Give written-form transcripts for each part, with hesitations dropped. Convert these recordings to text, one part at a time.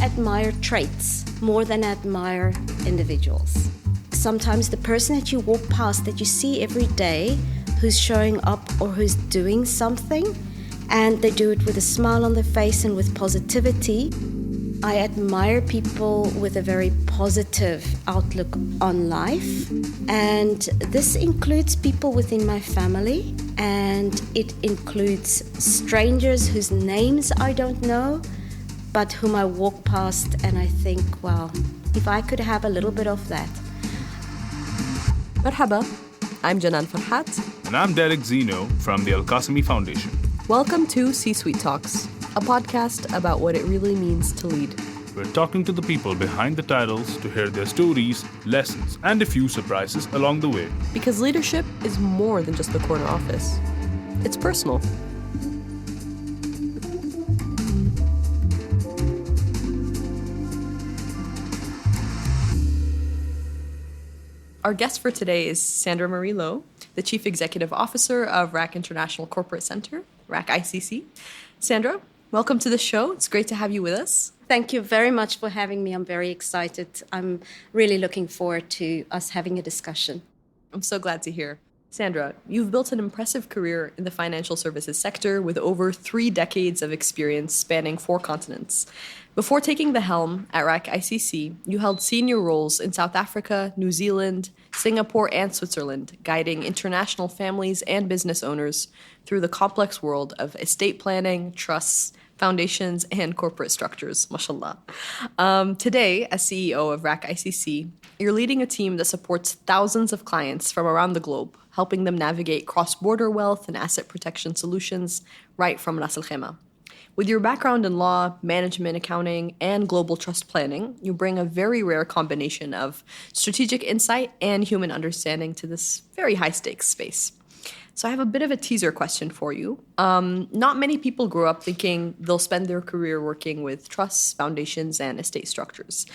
admire traits more than I admire individuals. Sometimes the person that you walk past that you see every day who's showing up or who's doing something, and they do it with a smile on their face and with positivity. I admire people with a very positive outlook on life, and this includes people within my family, and it includes strangers whose names I don't know, but whom I walk past and I think, wow, if I could have a little bit of that. Marhaba, I'm Janan Farhat. And I'm Derek Zeno from the Al Khaimah Foundation. Welcome to C-Suite Talks, a podcast about what it really means to lead. We're talking to the people behind the titles to hear their stories, lessons, and a few surprises along the way. Because leadership is more than just the corner office. It's personal. Our guest for today is Sandra Louw, the Chief Executive Officer of RAK International Corporate Center, RAK ICC. Sandra, welcome to the show. It's great to have you with us. Thank you very much for having me. I'm very excited. I'm really looking forward to us having a discussion. I'm so glad to hear. Sandra, you've built an impressive career in the financial services sector with over 3 decades of experience spanning 4 continents. Before taking the helm at RAK ICC, you held senior roles in South Africa, New Zealand, Singapore, and Switzerland, guiding international families and business owners through the complex world of estate planning, trusts, foundations, and corporate structures, mashallah. Today, as CEO of RAK ICC, you're leading a team that supports thousands of clients from around the globe, helping them navigate cross-border wealth and asset protection solutions right from Ras Al Khaimah. With your background in law, management, accounting, and global trust planning, you bring a very rare combination of strategic insight and human understanding to this very high-stakes space. So I have a bit of a teaser question for you. Not many people grow up thinking they'll spend their career working with trusts, foundations, and estate structures.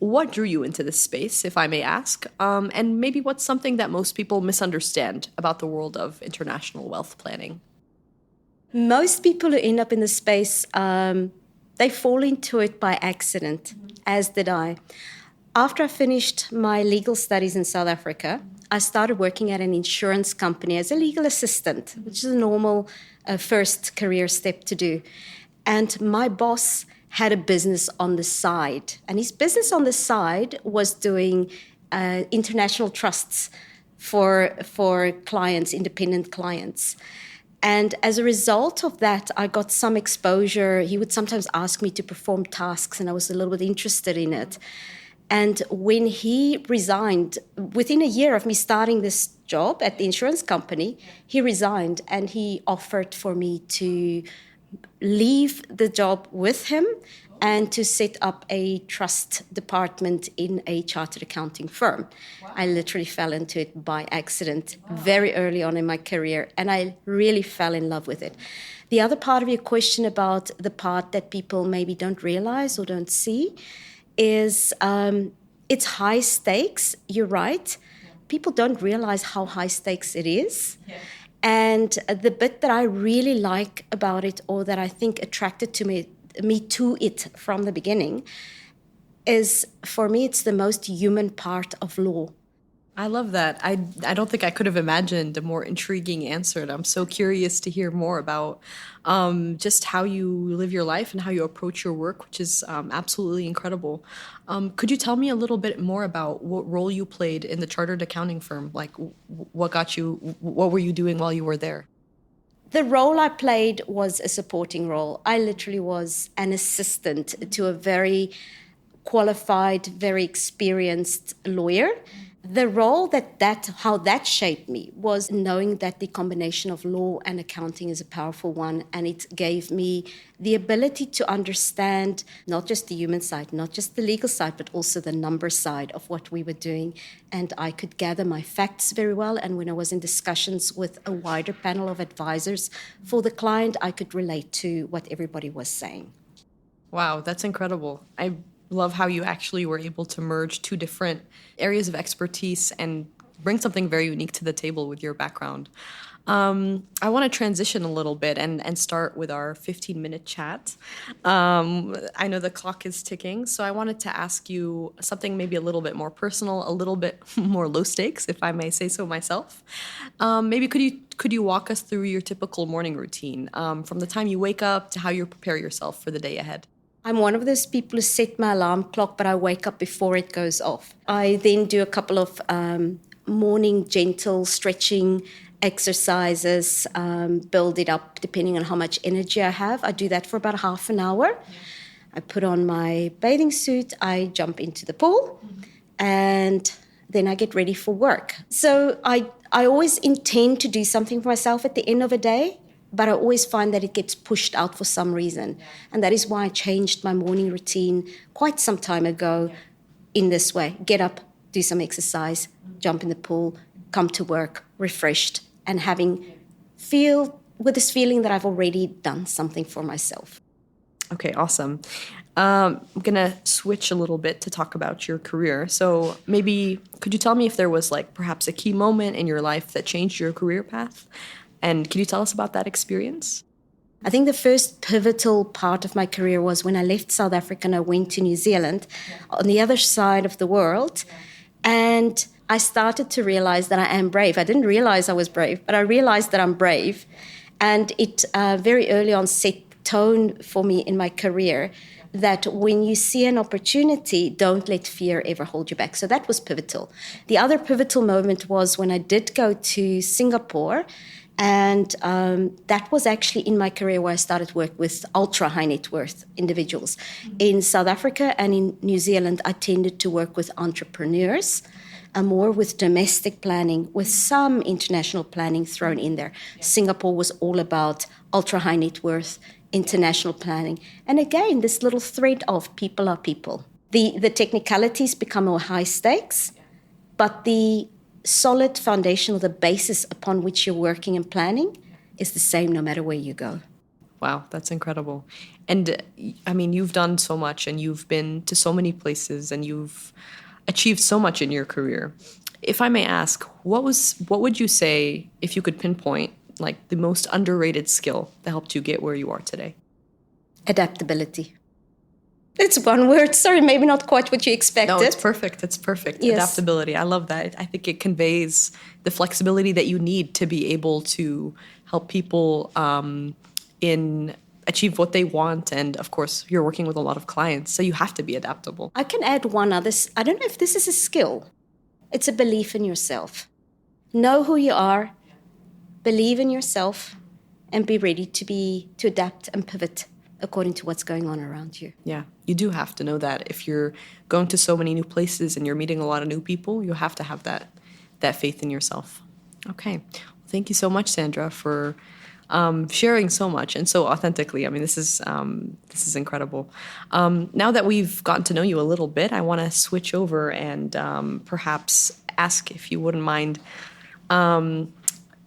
What drew you into this space, if I may ask? And maybe what's something that most people misunderstand about the world of international wealth planning? Most people who end up in the space, they fall into it by accident, as did I. After I finished my legal studies in South Africa, I started working at an insurance company as a legal assistant, which is a normal first career step to do. And my boss had a business on the side. And his business on the side was doing international trusts for clients, independent clients. And as a result of that, I got some exposure. He would sometimes ask me to perform tasks, and I was a little bit interested in it. And when he resigned, within a year of me starting this job at the insurance company, he resigned and he offered for me to leave the job with him and to set up a trust department in a chartered accounting firm. Wow. I literally fell into it by accident very early on in my career, and I really fell in love with it. The other part of your question about the part that people maybe don't realize or don't see is it's high stakes. You're right. People don't realize how high stakes it is. Yeah. And the bit that I really like about it, or that I think attracted to me to it from the beginning, is, for me, it's the most human part of law. I love that. I don't think I could have imagined a more intriguing answer. And I'm so curious to hear more about just how you live your life and how you approach your work, which is absolutely incredible. Could you tell me a little bit more about what role you played in the chartered accounting firm? Like, what were you doing while you were there? The role I played was a supporting role. I literally was an assistant to a very qualified, very experienced lawyer. The role how that shaped me was knowing that the combination of law and accounting is a powerful one, and it gave me the ability to understand not just the human side, not just the legal side, but also the number side of what we were doing. And I could gather my facts very well, and when I was in discussions with a wider panel of advisors for the client, I could relate to what everybody was saying. Wow, that's incredible. I love how you actually were able to merge 2 different areas of expertise and bring something very unique to the table with your background. I want to transition a little bit and start with our 15-minute chat. I know the clock is ticking, so I wanted to ask you something maybe a little bit more personal, a little bit more low stakes, if I may say so myself. Maybe could you walk us through your typical morning routine, from the time you wake up to how you prepare yourself for the day ahead? I'm one of those people who set my alarm clock, but I wake up before it goes off. I then do a couple of morning gentle stretching exercises, build it up depending on how much energy I have. I do that for about half an hour. I put on my bathing suit, I jump into the pool, and then I get ready for work. So I always intend to do something for myself at the end of a day, but I always find that it gets pushed out for some reason. And that is why I changed my morning routine quite some time ago in this way. Get up, do some exercise, jump in the pool, come to work refreshed, and with this feeling that I've already done something for myself. Okay, awesome. I'm going to switch a little bit to talk about your career. So maybe could you tell me if there was perhaps a key moment in your life that changed your career path? And can you tell us about that experience? I think the first pivotal part of my career was when I left South Africa and I went to New Zealand on the other side of the world. And I started to realize that I am brave. I didn't realize I was brave, but I realized that I'm brave. And it very early on set tone for me in my career that when you see an opportunity, don't let fear ever hold you back. So that was pivotal. The other pivotal moment was when I did go to Singapore. And that was actually in my career where I started work with ultra high net worth individuals. In South Africa and in New Zealand, I tended to work with entrepreneurs, more with domestic planning, with some international planning thrown in there. Singapore was all about ultra high net worth, international planning. And again, this little thread of people are people. The technicalities become more high stakes, but the solid foundation or the basis upon which you're working and planning is the same no matter where you go. Wow, that's incredible. And I mean, you've done so much and you've been to so many places and you've achieved so much in your career. If I may ask, what would you say, if you could pinpoint, the most underrated skill that helped you get where you are today? Adaptability. It's one word. Sorry, maybe not quite what you expected. No, it's perfect. It's perfect. Yes. Adaptability. I love that. I think it conveys the flexibility that you need to be able to help people achieve what they want. And of course, you're working with a lot of clients, so you have to be adaptable. I can add one other. I don't know if this is a skill. It's a belief in yourself. Know who you are, believe in yourself, and be ready to adapt and pivot according to what's going on around you. Yeah, you do have to know that. If you're going to so many new places and you're meeting a lot of new people, you have to have that faith in yourself. Okay. Well, thank you so much, Sandra, for sharing so much and so authentically. I mean, this is incredible. Now that we've gotten to know you a little bit, I want to switch over and perhaps ask if you wouldn't mind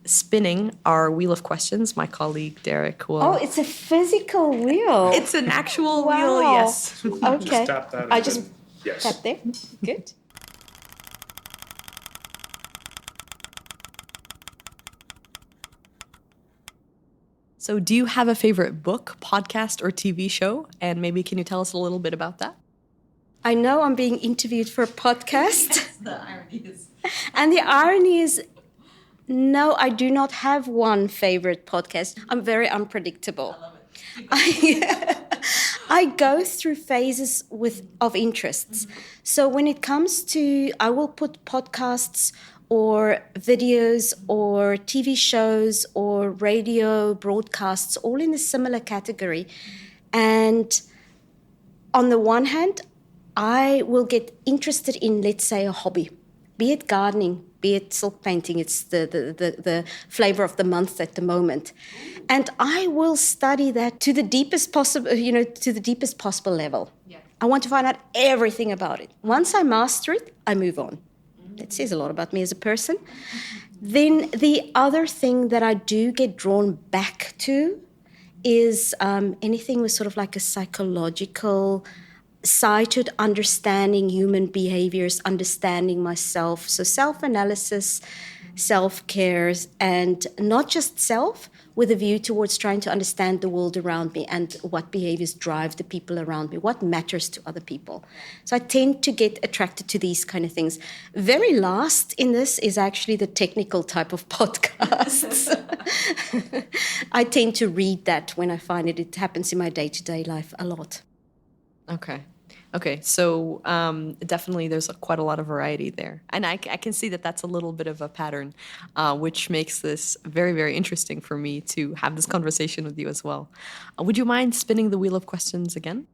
spinning our wheel of questions. My colleague Derek will. Oh, it's a physical wheel. It's an actual Wow. wheel, yes. Okay. Just tap that. I and just then- yes. tap there. Good. So do you have a favorite book, podcast, or TV show? And maybe can you tell us a little bit about that? I know I'm being interviewed for a podcast. The irony is. And the irony is, no, I do not have one favorite podcast. I'm very unpredictable. I go through phases of interests. So when it comes to, I will put podcasts or videos or TV shows or radio broadcasts all in a similar category. And on the one hand, I will get interested in, let's say, a hobby, be it gardening, be it silk painting. It's the flavor of the month at the moment. And I will study that to the deepest possible level. Yeah. I want to find out everything about it. Once I master it, I move on. That says a lot about me as a person. Then the other thing that I do get drawn back to is anything with sort of like a psychological side to it, understanding human behaviors, understanding myself. So self-analysis self-care, and not just self, with a view towards trying to understand the world around me and what behaviors drive the people around me, what matters to other people. So I tend to get attracted to these kind of things. Very last in this is actually the technical type of podcasts. I tend to read that when I find it. It happens in my day-to-day life a lot. Okay, so definitely there's quite a lot of variety there. And I can see that that's a little bit of a pattern, which makes this very, very interesting for me to have this conversation with you as well. Would you mind spinning the wheel of questions again?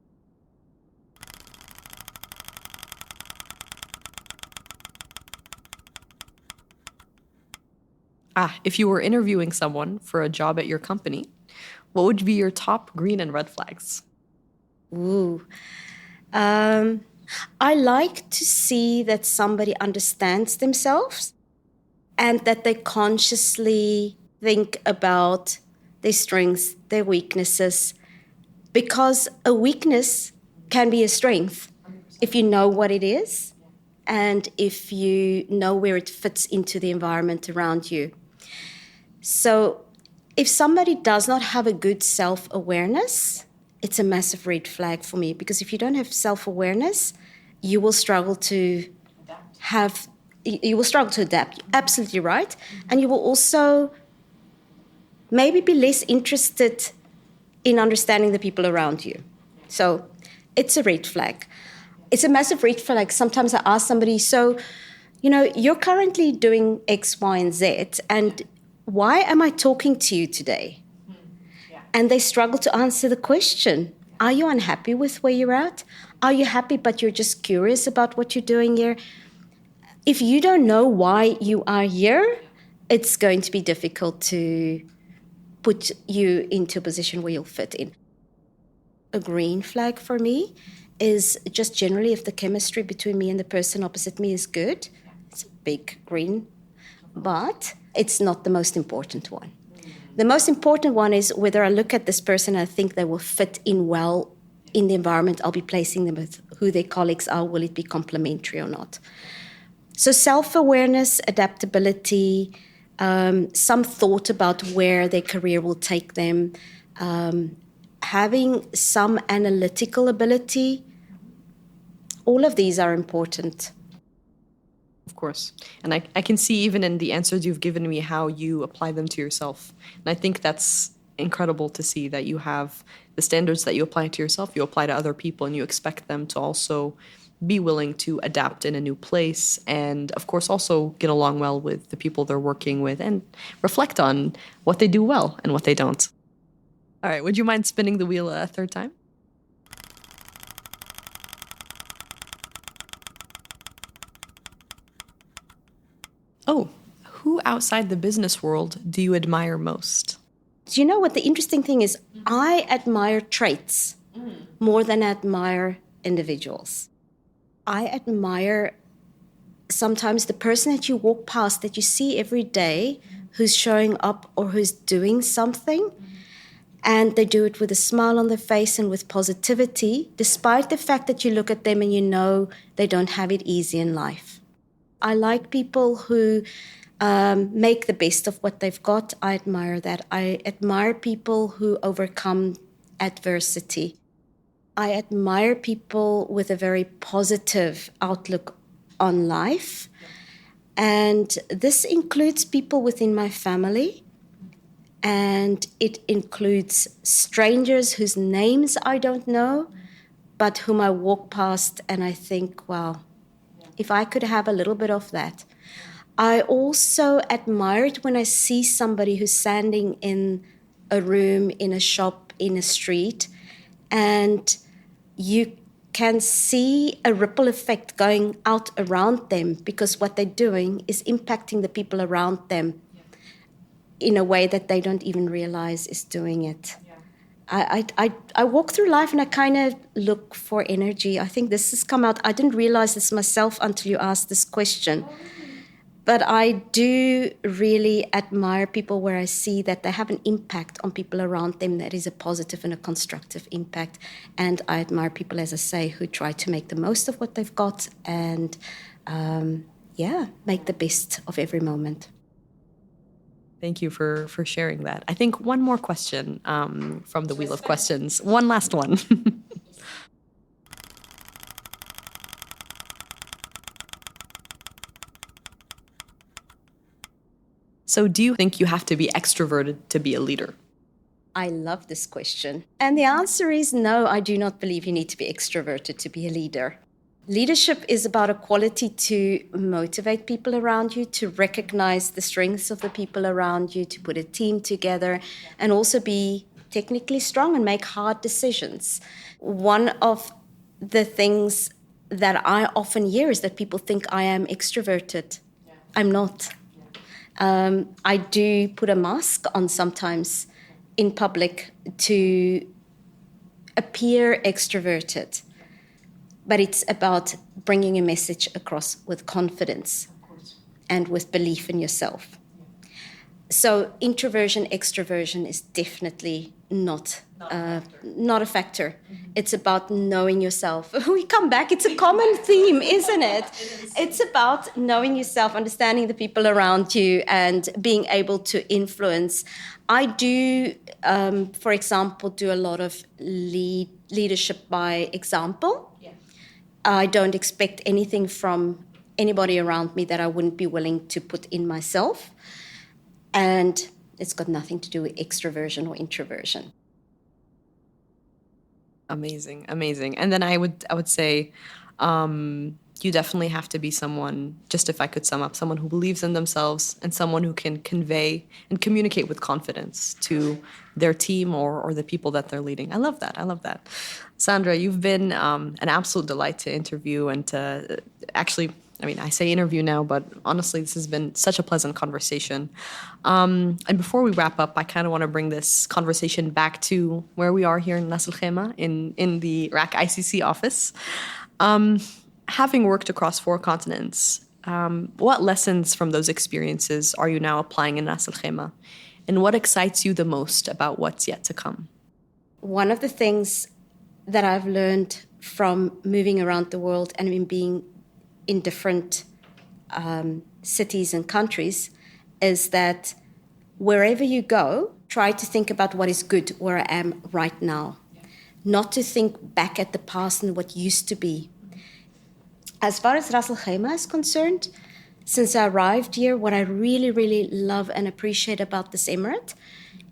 If you were interviewing someone for a job at your company, what would be your top green and red flags? Ooh. I like to see that somebody understands themselves and that they consciously think about their strengths, their weaknesses, because a weakness can be a strength if you know what it is and if you know where it fits into the environment around you. So if somebody does not have a good self-awareness, it's a massive red flag for me, because if you don't have self-awareness, you will struggle to adapt. You're absolutely right. And you will also maybe be less interested in understanding the people around you. So it's a red flag. It's a massive red flag. Sometimes I ask somebody, so, you're currently doing X, Y, and Z, and why am I talking to you today? And they struggle to answer the question. Are you unhappy with where you're at? Are you happy but you're just curious about what you're doing here? If you don't know why you are here, it's going to be difficult to put you into a position where you'll fit in. A green flag for me is just generally if the chemistry between me and the person opposite me is good. It's a big green, but it's not the most important one. The most important one is whether I look at this person and I think they will fit in well in the environment I'll be placing them with, who their colleagues are, will it be complementary or not. So self-awareness, adaptability, some thought about where their career will take them, having some analytical ability, all of these are important. Of course. And I can see even in the answers you've given me how you apply them to yourself. And I think that's incredible to see that you have the standards that you apply to yourself, you apply to other people, and you expect them to also be willing to adapt in a new place and, of course, also get along well with the people they're working with and reflect on what they do well and what they don't. All right. Would you mind spinning the wheel a third time? Oh, who outside the business world do you admire most? Do you know what the interesting thing is? I admire traits more than I admire individuals. I admire sometimes the person that you walk past, that you see every day, who's showing up or who's doing something, and they do it with a smile on their face and with positivity, despite the fact that you look at them and you know they don't have it easy in life. I like people who make the best of what they've got. I admire that. I admire people who overcome adversity. I admire people with a very positive outlook on life. And this includes people within my family. And it includes strangers whose names I don't know, but whom I walk past and I think, wow, if I could have a little bit of that. I also admire it when I see somebody who's standing in a room, in a shop, in a street, and you can see a ripple effect going out around them because what they're doing is impacting the people around them in a way that they don't even realize is doing it. I walk through life and I kind of look for energy. I think this has come out. I didn't realize this myself until you asked this question. But I do really admire people where I see that they have an impact on people around them that is a positive and a constructive impact. And I admire people, as I say, who try to make the most of what they've got and, make the best of every moment. Thank you for sharing that. I think one more question from the Wheel of Questions. One last one. So do you think you have to be extroverted to be a leader? I love this question. And the answer is no, I do not believe you need to be extroverted to be a leader. Leadership is about a quality to motivate people around you, to recognize the strengths of the people around you, to put a team together, and also be technically strong and make hard decisions. One of the things that I often hear is that people think I am extroverted. I'm not. I do put a mask on sometimes in public to appear extroverted, but it's about bringing a message across with confidence and with belief in yourself. So introversion, extroversion is definitely not a factor. It's about knowing yourself. We come back, it's a common theme, isn't it? It's about knowing yourself, understanding the people around you, and being able to influence. I do, for example, do a lot of leadership by example. Yeah. I don't expect anything from anybody around me that I wouldn't be willing to put in myself. And it's got nothing to do with extroversion or introversion. Amazing, amazing. And then I would say you definitely have to be someone, just if I could sum up, someone who believes in themselves and someone who can convey and communicate with confidence to their team or the people that they're leading. I love that. I love that. Sandra, you've been an absolute delight to interview and to actually, I mean, I say interview now, but honestly, this has been such a pleasant conversation. And before we wrap up, I kind of want to bring this conversation back to where we are here in Ras Al Khaimah, in the RAK ICC office. Having worked across 4 continents, what lessons from those experiences are you now applying in Ras Al Khaimah? And what excites you the most about what's yet to come? One of the things that I've learned from moving around the world and in being in different cities and countries is that wherever you go, try to think about what is good where I am right now. Not to think back at the past and what used to be. As far as Ras Al Khaimah is concerned, since I arrived here, what I really, really love and appreciate about this emirate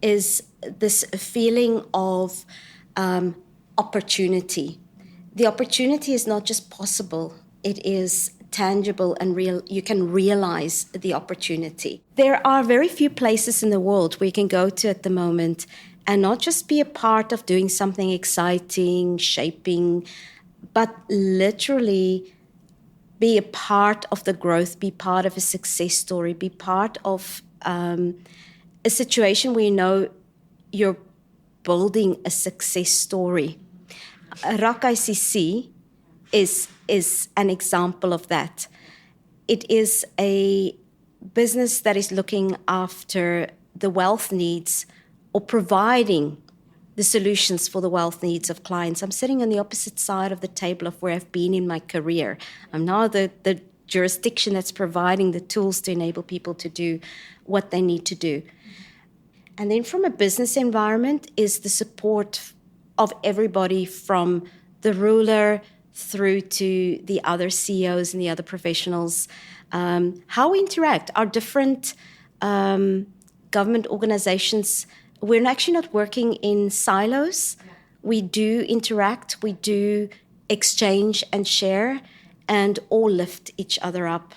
is this feeling of opportunity. The opportunity is not just possible, it is tangible and real. You can realize the opportunity. There are very few places in the world where you can go to at the moment and not just be a part of doing something exciting, shaping, but literally be a part of the growth, be part of a success story, be part of a situation where you know you're building a success story. RAK ICC is an example of that. It is a business that is looking after the wealth needs or providing the solutions for the wealth needs of clients. I'm sitting on the opposite side of the table of where I've been in my career. I'm now the jurisdiction that's providing the tools to enable people to do what they need to do. And then from a business environment is the support of everybody from the ruler through to the other CEOs and the other professionals. How we interact. Our different government organizations, we're actually not working in silos. We do interact, we do exchange and share, and all lift each other up.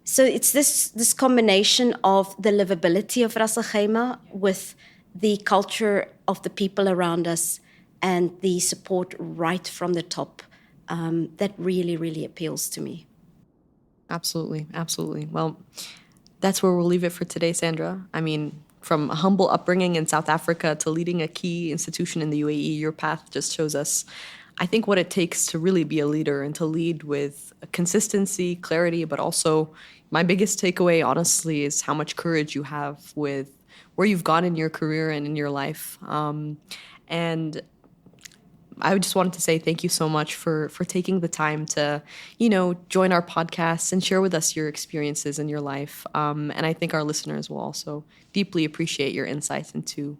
So it's this combination of the livability of Ras Al Khaimah with the culture of the people around us and the support right from the top that really, really appeals to me. Absolutely, absolutely. Well, that's where we'll leave it for today, Sandra. I mean, from a humble upbringing in South Africa to leading a key institution in the UAE, your path just shows us, I think, what it takes to really be a leader and to lead with consistency, clarity, but also my biggest takeaway, honestly, is how much courage you have with where you've gone in your career and in your life. And I just wanted to say thank you so much for taking the time to, join our podcast and share with us your experiences in your life. And I think our listeners will also deeply appreciate your insights into,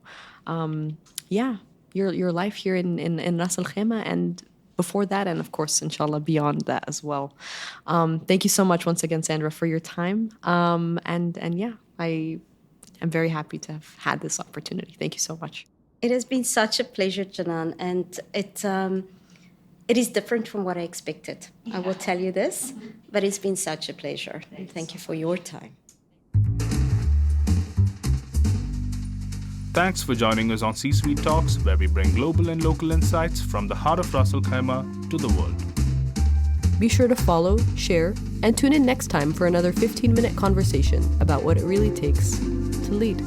your life here in Ras Al Khaimah and before that, and of course, inshallah, beyond that as well. Thank you so much once again, Sandra, for your time. I am very happy to have had this opportunity. Thank you so much. It has been such a pleasure, Janan, and it is different from what I expected. I will tell you this, but it's been such a pleasure. And thank you for your time. Thanks for joining us on C-Suite Talks, where we bring global and local insights from the heart of Ras Al Khaimah to the world. Be sure to follow, share, and tune in next time for another 15-minute conversation about what it really takes to lead.